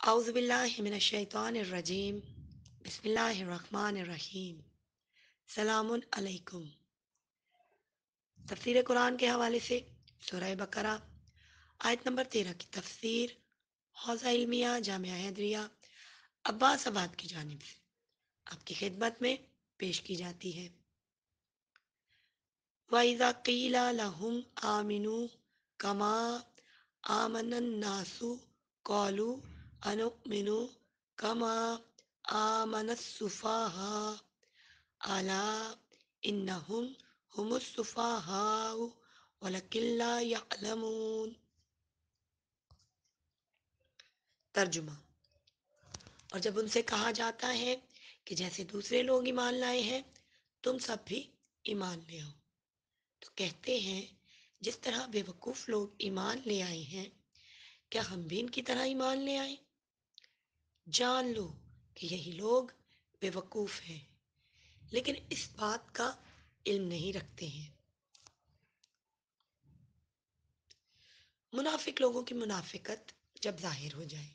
اعوذ باللہ من الشیطان الرجیم بسم اللہ الرحمن الرحیم سلام علیکم۔ تفسیر قرآن کے حوالے سے سورہ بقرہ آیت نمبر 13 کی تفسیر حوزہ علمیہ جامعہ حیدریہ عباس آباد کی جانب سے آپ کی خدمت میں پیش کی جاتی ہے۔ وَإِذَا قِيلَ لَهُمْ آمِنُوا كَمَا آمَنَ النَّاسُ قَالُوا أَنُؤْمِنُ كَمَا آمَنَ السُّفَهَاءُ أَلَا إِنَّهُمْ هُمُ السُّفَهَاءُ وَلَكِنْ لَا يَعْلَمُونَ۔ ترجمہ۔ اور جب ان سے کہا جاتا ہے کہ جیسے دوسرے لوگ ایمان لائے ہیں تم سب بھی ایمان لے آؤ، تو کہتے ہیں جس طرح بے وقوف لوگ ایمان لے آئے ہیں کیا ہم بھی ان کی طرح ایمان لے آئیں؟ جان لو کہ یہی لوگ بے وقوف ہیں لیکن اس بات کا علم نہیں رکھتے ہیں۔ منافق لوگوں کی منافقت جب ظاہر ہو جائے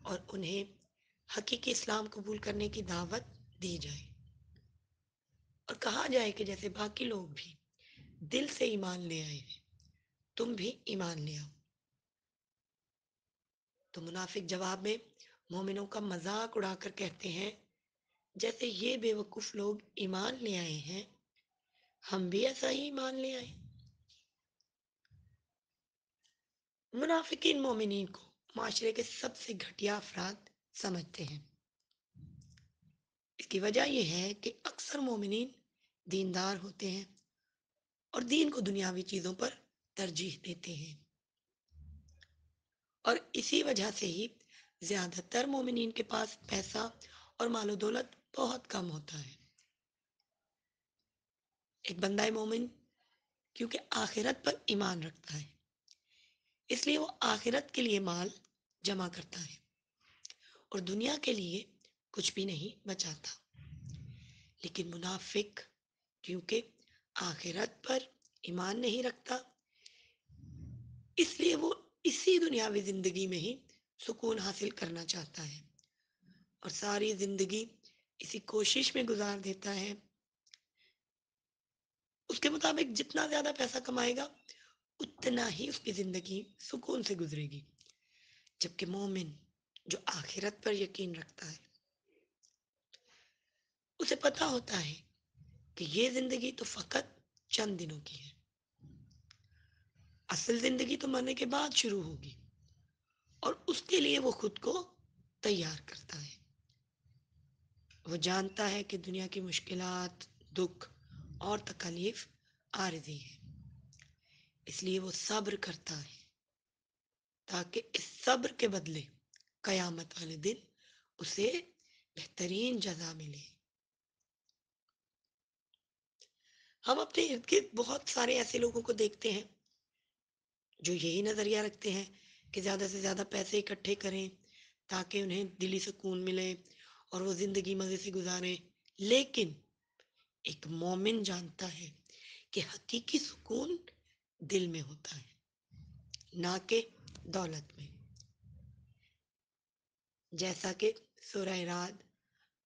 اور انہیں حقیقی اسلام قبول کرنے کی دعوت دی جائے اور کہا جائے کہ جیسے باقی لوگ بھی دل سے ایمان لے آئے ہیں تم بھی ایمان لے آؤ، تو منافق جواب میں مومنوں کا مذاق اڑا کر کہتے ہیں جیسے یہ بے وقوف لوگ ایمان لے آئے ہیں ہم بھی ایسا ہی ایمان لے آئے۔ منافقین مومنین کو معاشرے کے سب سے گھٹیا افراد سمجھتے ہیں۔ اس کی وجہ یہ ہے کہ اکثر مومنین دیندار ہوتے ہیں اور دین کو دنیاوی چیزوں پر ترجیح دیتے ہیں، اور اسی وجہ سے ہی زیادہ تر مومنین کے پاس پیسہ اور مال و دولت بہت کم ہوتا ہے۔ ایک بندہ مومن کیونکہ آخرت پر ایمان رکھتا ہے اس لیے وہ آخرت کے لیے مال جمع کرتا ہے اور دنیا کے لیے کچھ بھی نہیں بچاتا، لیکن منافق کیونکہ آخرت پر ایمان نہیں رکھتا اس لیے وہ اسی دنیاوی زندگی میں ہی سکون حاصل کرنا چاہتا ہے اور ساری زندگی اسی کوشش میں گزار دیتا ہے۔ اس کے مطابق جتنا زیادہ پیسہ کمائے گا اتنا ہی اس کی زندگی سکون سے گزرے گی، جبکہ مومن جو آخرت پر یقین رکھتا ہے اسے پتہ ہوتا ہے کہ یہ زندگی تو فقط چند دنوں کی ہے، اصل زندگی تو مرنے کے بعد شروع ہوگی، اور اس کے لیے وہ خود کو تیار کرتا ہے۔ وہ جانتا ہے کہ دنیا کی مشکلات، دکھ اور تکالیف عارضی ہیں، اس لیے وہ صبر کرتا ہے تاکہ اس صبر کے بدلے قیامت والے دن اسے بہترین جزا ملے۔ ہم اپنے ارد گرد بہت سارے ایسے لوگوں کو دیکھتے ہیں جو یہی نظریہ رکھتے ہیں کہ زیادہ سے زیادہ پیسے اکٹھے کریں تاکہ انہیں دلی سکون ملے اور وہ زندگی مزے سے گزاریں، لیکن ایک مومن جانتا ہے کہ حقیقی سکون دل میں ہوتا ہے نہ کہ دولت میں، جیسا کہ سورہ رعد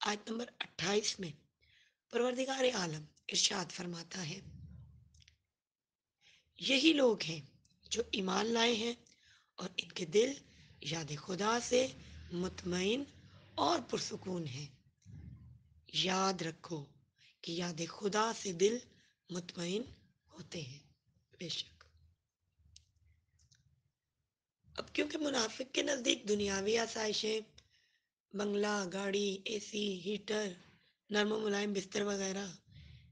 آیت نمبر 28 میں پروردگار عالم ارشاد فرماتا ہے، یہی لوگ ہیں جو ایمان لائے ہیں اور ان کے دل یاد خدا سے مطمئن اور پرسکون ہیں۔ یاد رکھو کہ یاد خدا سے دل مطمئن ہوتے ہیں۔ بے شک اب کیونکہ منافق کے نزدیک دنیاوی آسائشیں، بنگلہ، گاڑی، اے سی، ہیٹر، نرم و ملائم بستر وغیرہ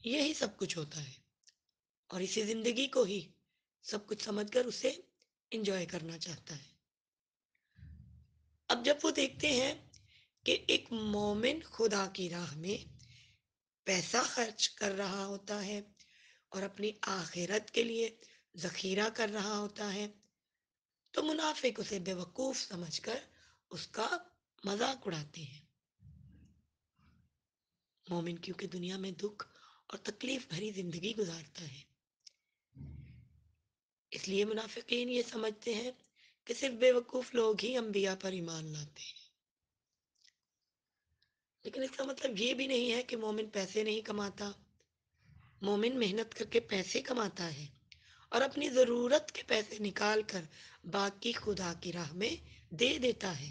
یہی سب کچھ ہوتا ہے، اور اسی زندگی کو ہی سب کچھ سمجھ کر اسے انجوائے کرنا چاہتا ہے۔ اب جب وہ دیکھتے ہیں کہ ایک مومن خدا کی راہ میں پیسہ خرچ کر رہا ہوتا ہے اور اپنی آخرت کے لیے ذخیرہ کر رہا ہوتا ہے تو منافق اسے بے وقوف سمجھ کر اس کا مذاق اڑاتے ہیں۔ مومن کیونکہ دنیا میں دکھ اور تکلیف بھری زندگی گزارتا ہے اس لیے منافقین یہ سمجھتے ہیں کہ صرف بیوقوف لوگ ہی انبیاء پر ایمان لاتے ہیں، لیکن اس کا مطلب یہ بھی نہیں ہے کہ مومن پیسے نہیں کماتا۔ مومن محنت کر کے پیسے کماتا ہے اور اپنی ضرورت کے پیسے نکال کر باقی خدا کی راہ میں دے دیتا ہے۔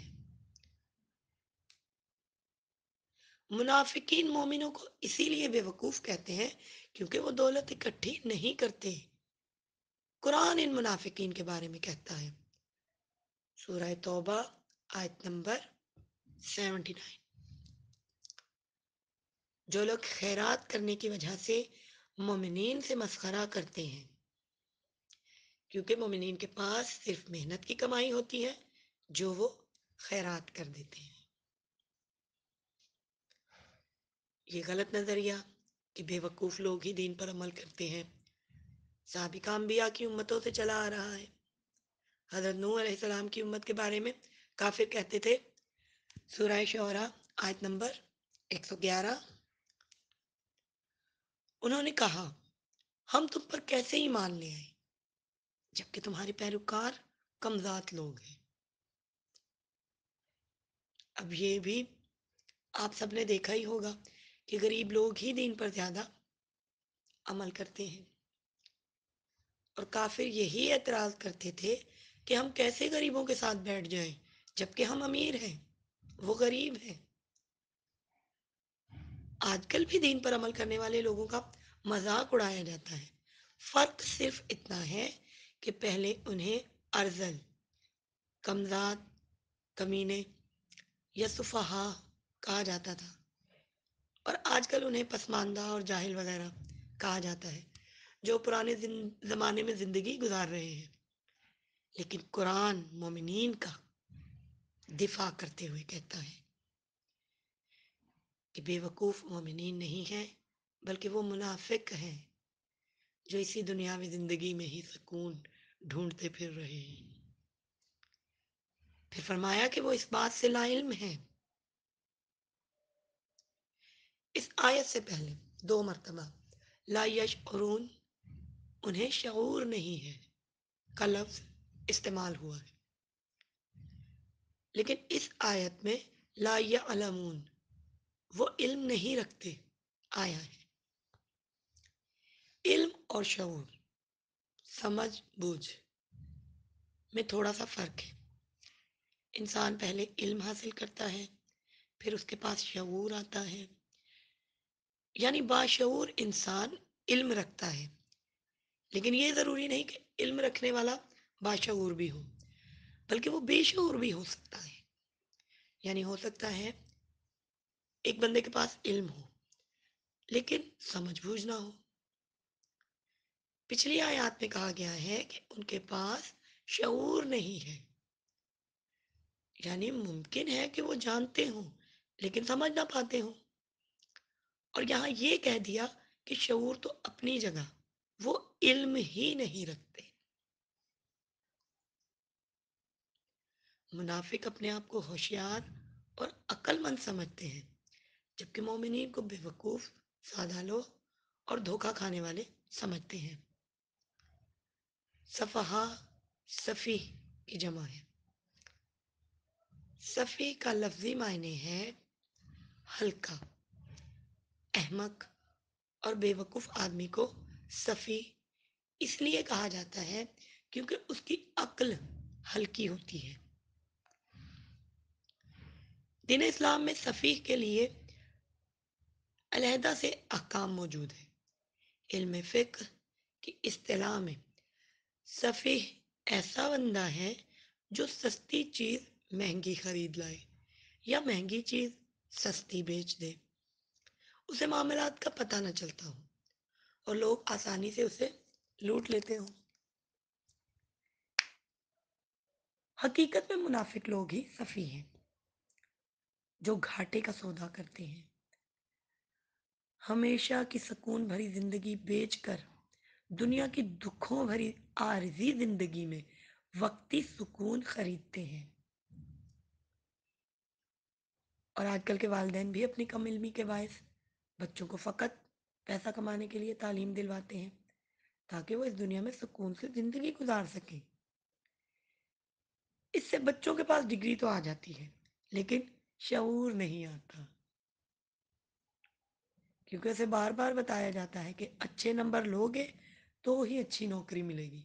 منافقین مومنوں کو اسی لیے بیوقوف کہتے ہیں کیونکہ وہ دولت اکٹھی نہیں کرتے۔ قرآن ان منافقین کے بارے میں کہتا ہے، سورہ توبہ آیت نمبر 79، جو لوگ خیرات کرنے کی وجہ سے مومنین سے مسخرہ کرتے ہیں، کیونکہ مومنین کے پاس صرف محنت کی کمائی ہوتی ہے جو وہ خیرات کر دیتے ہیں۔ یہ غلط نظریہ کہ بے وقوف لوگ ہی دین پر عمل کرتے ہیں سابقہ انبیاء کی امتوں سے چلا آ رہا ہے۔ حضرت نوح علیہ السلام کی امت کے بارے میں کافر کہتے تھے، سورہ شعراء آیت نمبر 111، انہوں نے کہا ہم تم پر کیسے ایمان لے آئے جبکہ تمہارے پیروکار کمذات لوگ ہیں۔ اب یہ بھی آپ سب نے دیکھا ہی ہوگا کہ غریب لوگ ہی دین پر زیادہ عمل کرتے ہیں، اور کافر یہی اعتراض کرتے تھے کہ ہم کیسے غریبوں کے ساتھ بیٹھ جائیں جبکہ ہم امیر ہیں، وہ غریب ہیں۔ آج کل بھی دین پر عمل کرنے والے لوگوں کا مذاق اڑایا جاتا ہے، فرق صرف اتنا ہے کہ پہلے انہیں ارذل، کمزاد، کمینے یا سفہا کہا جاتا تھا، اور آج کل انہیں پسماندہ اور جاہل وغیرہ کہا جاتا ہے جو پرانے زمانے میں زندگی گزار رہے ہیں۔ لیکن قرآن مومنین کا دفاع کرتے ہوئے کہتا ہے کہ بے وقوف مومنین نہیں ہیں بلکہ وہ منافق ہیں جو اسی دنیاوی زندگی میں ہی سکون ڈھونڈتے پھر رہے ہیں۔ پھر فرمایا کہ وہ اس بات سے لا علم ہیں۔ اس آیت سے پہلے 2 مرتبہ لا یشعرون، انہیں شعور نہیں ہے کا لفظ استعمال ہوا ہے، لیکن اس آیت میں لا یعلمون، وہ علم نہیں رکھتے آیا ہے۔ علم اور شعور، سمجھ بوجھ میں تھوڑا سا فرق ہے۔ انسان پہلے علم حاصل کرتا ہے، پھر اس کے پاس شعور آتا ہے، یعنی باشعور انسان علم رکھتا ہے، لیکن یہ ضروری نہیں کہ علم رکھنے والا باشعور بھی ہو، بلکہ وہ بے شعور بھی ہو سکتا ہے۔ یعنی ہو سکتا ہے ایک بندے کے پاس علم ہو لیکن سمجھ بوجھ نہ ہو۔ پچھلی آیات میں کہا گیا ہے کہ ان کے پاس شعور نہیں ہے، یعنی ممکن ہے کہ وہ جانتے ہوں لیکن سمجھ نہ پاتے ہوں، اور یہاں یہ کہہ دیا کہ شعور تو اپنی جگہ، وہ علم ہی نہیں رکھتے۔ منافق اپنے آپ کو ہوشیار اور عقل مند سمجھتے ہیں جبکہ مومنین کو بے وقوف، سادہ لوگ اور دھوکہ کھانے والے سمجھتے ہیں۔ صفحہ صفیح کی جمع ہے۔ صفیح کا لفظی معنی ہے ہلکا، احمق اور بے وقوف آدمی کو صفیح اس لیے کہا جاتا ہے کیونکہ اس کی عقل ہلکی ہوتی ہے۔ دین اسلام میں صفیح کے لیے علیحدہ سے احکام موجود ہیں۔ علم فقہ کی اصطلاح میں صفیح ایسا بندہ ہے جو سستی چیز مہنگی خرید لائے یا مہنگی چیز سستی بیچ دے، اسے معاملات کا پتہ نہ چلتا ہو اور لوگ آسانی سے اسے لوٹ لیتے ہوں۔ حقیقت میں منافق لوگ ہی صفیح ہیں جو گھاٹے کا سودا کرتے ہیں، ہمیشہ کی سکون بھری زندگی بیچ کر دنیا کی دکھوں بھری عارضی زندگی میں وقتی سکون خریدتے ہیں۔ اور آج کل کے والدین بھی اپنی کم علمی کے باعث بچوں کو فقط پیسہ کمانے کے لیے تعلیم دلواتے ہیں تاکہ وہ اس دنیا میں سکون سے زندگی گزار سکیں۔ اس سے بچوں کے پاس ڈگری تو آ جاتی ہے لیکن شعور نہیں آتا، کیونکہ اسے بار بار بتایا جاتا ہے کہ اچھے نمبر لوگے تو ہی اچھی نوکری ملے گی،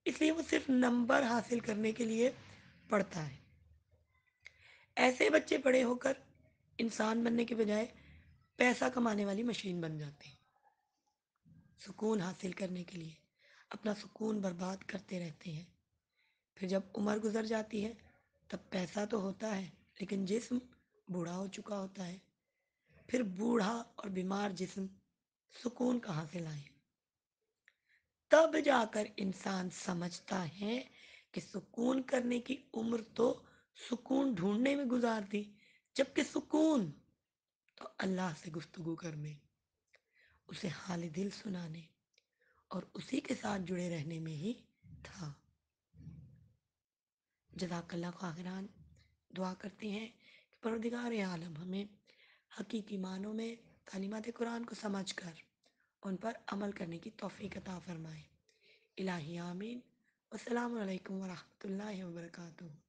اس لیے وہ صرف نمبر حاصل کرنے کے لیے پڑھتا ہے۔ ایسے بچے بڑے ہو کر انسان بننے کے بجائے پیسہ کمانے والی مشین بن جاتے ہیں، سکون حاصل کرنے کے لیے اپنا سکون برباد کرتے رہتے ہیں۔ پھر جب عمر گزر جاتی ہے تب پیسہ تو ہوتا ہے لیکن جسم بوڑھا ہو چکا ہوتا ہے، پھر بوڑھا اور بیمار جسم سکون کہاں سے لائے؟ تب جا کر انسان سمجھتا ہے کہ سکون کرنے کی عمر تو سکون ڈھونڈنے میں گزار دی، جبکہ سکون تو اللہ سے گفتگو کرنے، اسے حال دل سنانے اور اسی کے ساتھ جڑے رہنے میں ہی تھا۔ جزاک اللہ خاگران، دعا کرتے ہیں کہ پروردگار عالم ہمیں حقیقی معنوں میں تعلیمات قرآن کو سمجھ کر ان پر عمل کرنے کی توفیق عطا فرمائے۔ الہی آمین۔ السلام علیکم ورحمۃ اللہ وبرکاتہ۔